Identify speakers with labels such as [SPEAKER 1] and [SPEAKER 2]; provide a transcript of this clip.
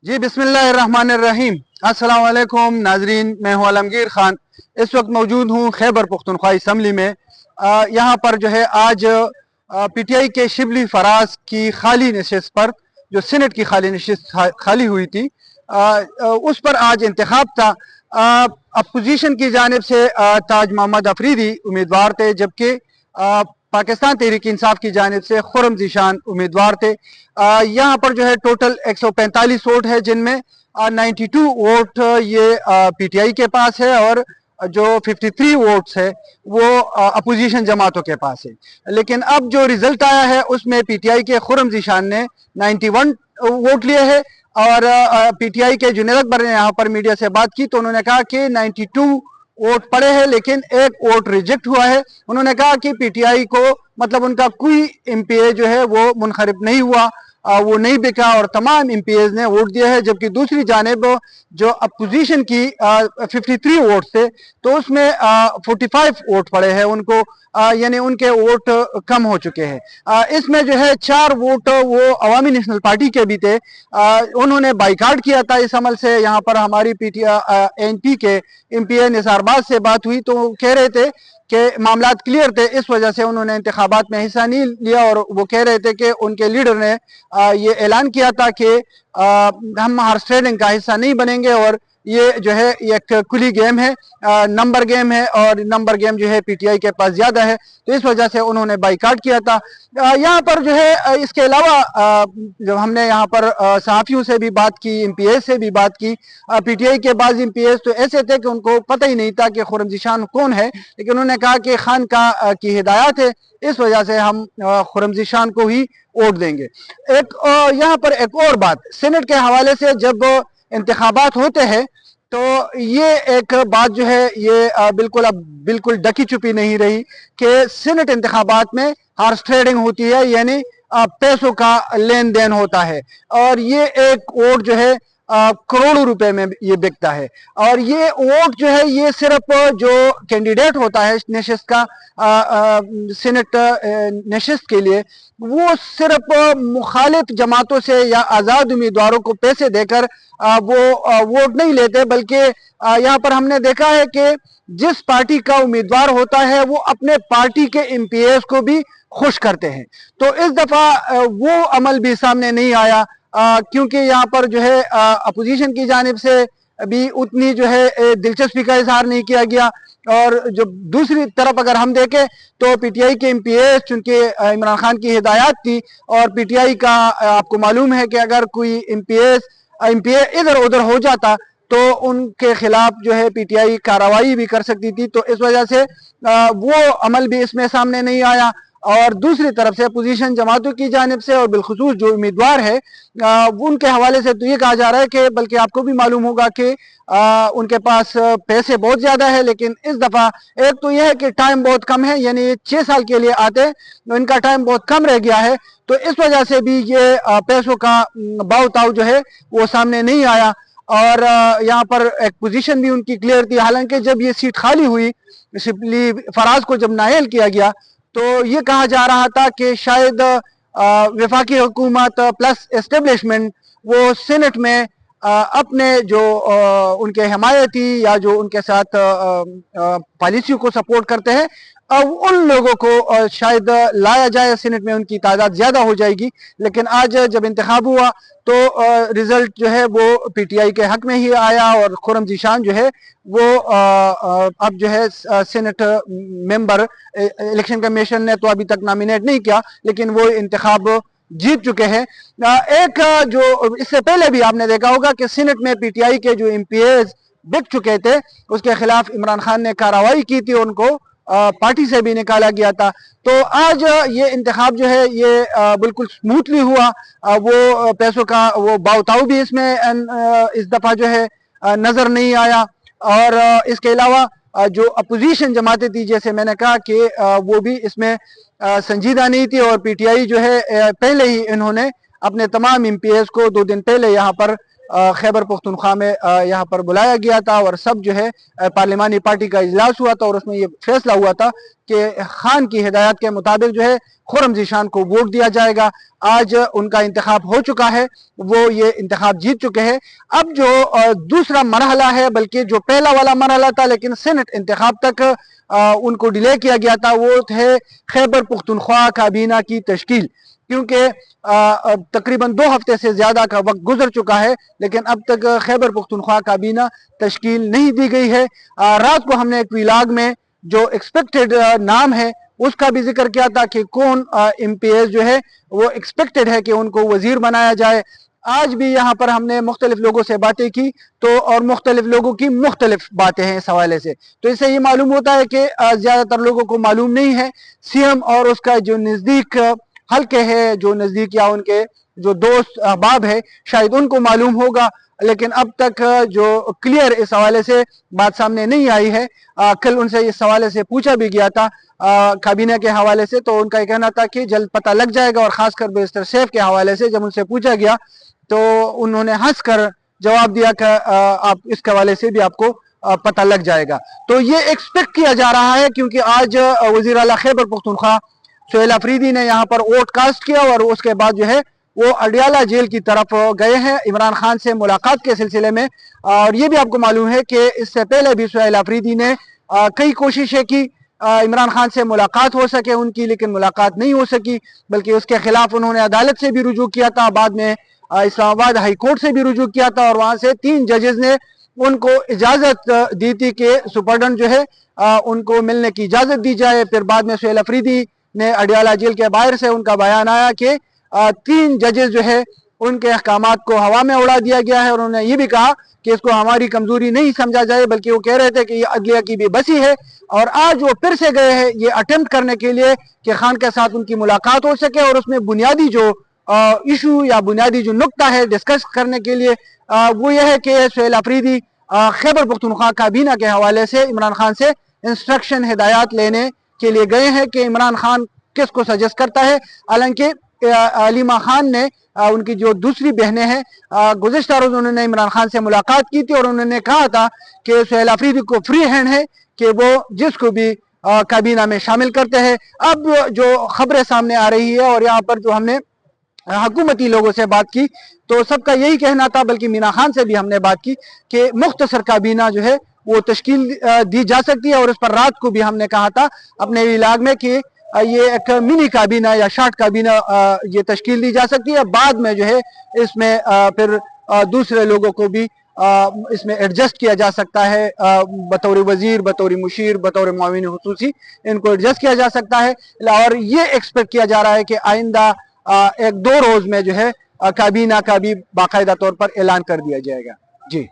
[SPEAKER 1] जी बिस्मिल्लाहिर्रहमानिर्रहीम। अस्सलाम वालेकुम नाजरीन, मैं हूं आलमगीर खान। इस वक्त मौजूद हूं खैबर पख्तूनख्वा असम्बली में। यहाँ पर जो है आज पीटीआई के शिबली फराज की खाली नशिस्त पर, जो सीनेट की खाली नशिस्त खाली हुई थी, उस पर आज इंतखाब था। अपोजिशन की जानिब से ताज मोहम्मद अफरीदी उम्मीदवार थे, जबकि पाकिस्तान तहरीक इंसाफ की जानिब से खुर्रम ज़ीशान उम्मीदवार थे। यहाँ पर जो है टोटल 145 वोट है, जिनमें 92 वोट ये पीटीआई के पास है और जो 53 वोट्स है वो अपोजिशन जमातों के पास है। लेकिन अब जो रिजल्ट आया है उसमें पीटीआई के खुर्रम ज़ीशान ने 91 वोट लिए हैं और पीटीआई के जुनैद अकबर ने यहाँ पर मीडिया से बात की तो उन्होंने कहा कि 92 वोट पड़े हैं लेकिन एक वोट रिजेक्ट हुआ है। उन्होंने कहा कि पीटीआई को मतलब उनका कोई एमपीए जो है वो मुनखरिब नहीं हुआ, वो नहीं बिका और तमाम एमपीएज ने वोट दिया है। जबकि दूसरी जानिब जो अपोजिशन की 53 वोट थे तो उसमें 45 वोट पड़े हैं उनको, यानी उनके वोट कम हो चुके हैं। इसमें जो है 4 वोट वो अवामी नेशनल पार्टी के भी थे, उन्होंने बाइकाट किया था इस अमल से। यहाँ पर हमारी एनपी के एमपीए निसारबाज से बात हुई तो कह रहे थे कि मामलात क्लियर थे, इस वजह से उन्होंने इंतखाबात में हिस्सा नहीं लिया। और वो कह रहे थे कि उनके लीडर ने ये ऐलान किया था कि हम हॉर्स ट्रेडिंग का हिस्सा नहीं बनेंगे और ये जो है ये एक खुली गेम है, नंबर गेम है और नंबर गेम जो है पीटीआई के पास ज्यादा है, तो इस वजह से उन्होंने बाइकाट किया था। यहाँ पर जो है इसके अलावा जब हमने यहाँ पर सहाफियों से भी बात की, एमपीएस से भी बात की, पीटीआई के बाद एमपीएस तो ऐसे थे कि उनको पता ही नहीं था कि खुर्रम ज़ीशान कौन है, लेकिन उन्होंने कहा कि खान का की हिदायत है, इस वजह से हम खुर्रम ज़ीशान को ही वोट देंगे। एक यहाँ पर एक और बात सेनेट के हवाले से, जब इंतखाबात होते हैं तो ये एक बात जो है ये बिल्कुल डकी छुपी नहीं रही कि सेनेट इंतखाबात में हॉर्स ट्रेडिंग होती है, यानी पैसों का लेन देन होता है और ये एक वोट जो है करोड़ों रुपए में ये बिकता है। और ये वोट जो है ये सिर्फ जो कैंडिडेट होता है नशिस्त का, सीनेट नशिस्त के लिए, वो सिर्फ मुखालिफ जमातों से या आज़ाद उम्मीदवारों को पैसे देकर वो वोट नहीं लेते, बल्कि यहाँ पर हमने देखा है कि जिस पार्टी का उम्मीदवार होता है वो अपने पार्टी के एमपीएस को भी खुश करते हैं। तो इस दफा वो अमल भी सामने नहीं आया, क्योंकि यहाँ पर जो है अपोजिशन की जानिब से भी उतनी जो है दिलचस्पी का इजहार नहीं किया गया। और जो दूसरी तरफ अगर हम देखें तो पीटीआई के एमपीएस, चूंकि इमरान खान की हिदायत थी और पीटीआई का आपको मालूम है कि अगर कोई एमपीए इधर उधर हो जाता तो उनके खिलाफ जो है पीटीआई कार्रवाई भी कर सकती थी, तो इस वजह से वो अमल भी इसमें सामने नहीं आया। और दूसरी तरफ से अपोजिशन जमातों की जानिब से और बिलखुसूस जो उम्मीदवार है उनके हवाले से तो ये कहा जा रहा है कि, बल्कि आपको भी मालूम होगा कि उनके पास पैसे बहुत ज्यादा है, लेकिन इस दफा एक तो यह है कि टाइम बहुत कम है, यानी 6 साल के लिए आते तो इनका टाइम बहुत कम रह गया है, तो इस वजह से भी ये पैसों का भाव ताव जो है वो सामने नहीं आया। और यहाँ पर एक पोजीशन भी उनकी क्लियर थी, हालांकि जब ये सीट खाली हुई, शिबली फराज को जब नायल किया गया तो ये कहा जा रहा था कि शायद वफाकी हुकूमत प्लस एस्टेब्लिशमेंट वो सेनेट में अपने जो उनके हिमायती या जो उनके साथ पॉलिसियों को सपोर्ट करते हैं, अब उन लोगों को शायद लाया जाए, सेनेट में उनकी तादाद ज्यादा हो जाएगी। लेकिन आज जब इंतखाब हुआ तो रिजल्ट जो है वो पीटीआई के हक में ही आया और खुर्रम ज़ीशान जो है वो अब जो है सेनेट मेंबर, इलेक्शन कमीशन ने तो अभी तक नॉमिनेट नहीं किया लेकिन वो इंतखाब जीत चुके हैं। एक जो इससे पहले भी आपने देखा होगा कि सेनेट में पीटीआई के जो एमपीएज बिक चुके थे उसके खिलाफ इमरान खान ने कार्रवाई की थी, उनको पार्टी से भी निकाला गया था। तो आज ये इंतखाब जो है ये बिल्कुल स्मूथली हुआ, वो पैसों का वो बावताव भी इसमें इस दफा जो है नजर नहीं आया। और इसके अलावा जो अपोजिशन जमातें थी, जैसे मैंने कहा कि वो भी इसमें संजीदा नहीं थी और पीटीआई जो है पहले ही इन्होंने अपने तमाम एमपीएस को 2 दिन पहले यहाँ पर खैबर पख्तूनख्वा में यहाँ पर बुलाया गया था और सब जो है पार्लिमानी पार्टी का इजलास हुआ था और उसमें ये फैसला हुआ था कि खान की हिदायत के मुताबिक जो है खुर्रम ज़ीशान को वोट दिया जाएगा। आज उनका इंतखाब हो चुका है, वो ये इंतखाब जीत चुके हैं। अब जो दूसरा मरहला है, बल्कि जो पहला वाला मरहला था लेकिन सेनेट इंतखाब तक उनको डिले किया गया था, वो थे खैबर पख्तूनख्वा काबीना की तश्कील। क्योंकि तकरीबन 2 हफ्ते से ज्यादा का वक्त गुजर चुका है लेकिन अब तक खैबर पख्तूनख्वा काबीना तश्कील नहीं दी गई है। रात को हमने एक व्लॉग में जो एक्सपेक्टेड नाम है उसका भी जिक्र किया था कि कौन MPs जो है वो एक्सपेक्टेड है कि उनको वजीर बनाया जाए। आज भी यहाँ पर हमने मुख्तलिफ लोगों से बातें की तो और मुख्तलिफ लोगों की मुख्तलिफ बातें हैं इस हवाले से। तो इससे ये मालूम होता है कि ज्यादातर लोगों को मालूम नहीं है CM और उसका जो नजदीक हल्के है, जो नजदीक या उनके जो दोस्त अहबाब है, शायद उनको मालूम होगा, लेकिन अब तक जो क्लियर इस हवाले से बात सामने नहीं आई है। कल उनसे इस हवाले से पूछा भी गया था काबीना के हवाले से, तो उनका कहना था कि जल्द पता लग जाएगा। और खासकर बैरिस्टर सैफ के हवाले से जब उनसे पूछा गया तो उन्होंने हंस कर जवाब दिया कि आप इसके हवाले से भी आपको पता लग जाएगा। तो ये एक्सपेक्ट किया जा रहा है क्योंकि आज वजीर आला खैबर पख्तूनख्वा सुहेल अफरीदी ने यहाँ पर वोट कास्ट किया और उसके बाद जो है वो अडियाला जेल की तरफ गए हैं इमरान खान से मुलाकात के सिलसिले में। और ये भी आपको मालूम है कि इससे पहले भी सुहेल अफरीदी ने कई कोशिशें की इमरान खान से मुलाकात हो सके उनकी, लेकिन मुलाकात नहीं हो सकी, बल्कि उसके खिलाफ उन्होंने अदालत से भी रुजू किया था, बाद में इस्लामाबाद हाई कोर्ट से भी रुजू किया था और वहां से 3 जजेस ने उनको इजाजत दी थी कि सुपरडेंट जो है उनको मिलने की इजाजत दी जाए। फिर बाद में सुहेल अफरीदी ने अडियाला जेल के बाहर से उनका बयान आया कि 3 जजेस जो है उनके अहकामात को हवा में उड़ा दिया गया है और उन्होंने ये भी कहा कि इसको हमारी कमजोरी नहीं समझा जाए, बल्कि वो कह रहे थे कि ये अदलिया की भी बसी है। और आज वो फिर से गए हैं ये अटेम्प्ट करने के लिए कि खान के साथ उनकी मुलाकात हो सके और उसमें बुनियादी जो इशू या बुनियादी जो नुक्ता है डिस्कस करने के लिए वो ये है कि सुहेल अफरीदी खैबर पख्तूनख्वा काबीना के हवाले से इमरान खान से इंस्ट्रक्शन हिदायत लेने के लिए गए हैं कि इमरान खान किसको सजेस्ट करता है। हालांकि अलीमा खान ने उनकी जो दूसरी बहनें हैं गुज़िश्ता रोज उन्होंने इमरान खान से मुलाकात की थी और उन्होंने कहा था कि सुहेल अफरीदी को फ्री हैंड है कि वो जिसको भी काबीना में शामिल करते हैं। अब जो खबरें सामने आ रही है और यहाँ पर जो हमने हुकूमती लोगों से बात की तो सबका यही कहना था, बल्कि मीना खान से भी हमने बात की कि मुख्तसर काबीना जो है वो तश्कील दी जा सकती है। और इस पर रात को भी हमने कहा था अपने इलाके में कि ये एक मिनी काबीना या शॉर्ट काबीना ये तश्कील दी जा सकती है। बाद में जो है इसमें फिर दूसरे लोगों को भी इसमें एडजस्ट किया जा सकता है, बतौर वजीर, बतौर मुशीर, बतौर मुआविन हुसूसी इनको एडजस्ट किया जा सकता है। और ये एक्सपेक्ट किया जा रहा है कि आइंदा 1-2 रोज में जो है काबीना का भी बाकायदा तौर पर ऐलान कर दिया जाएगा। जी।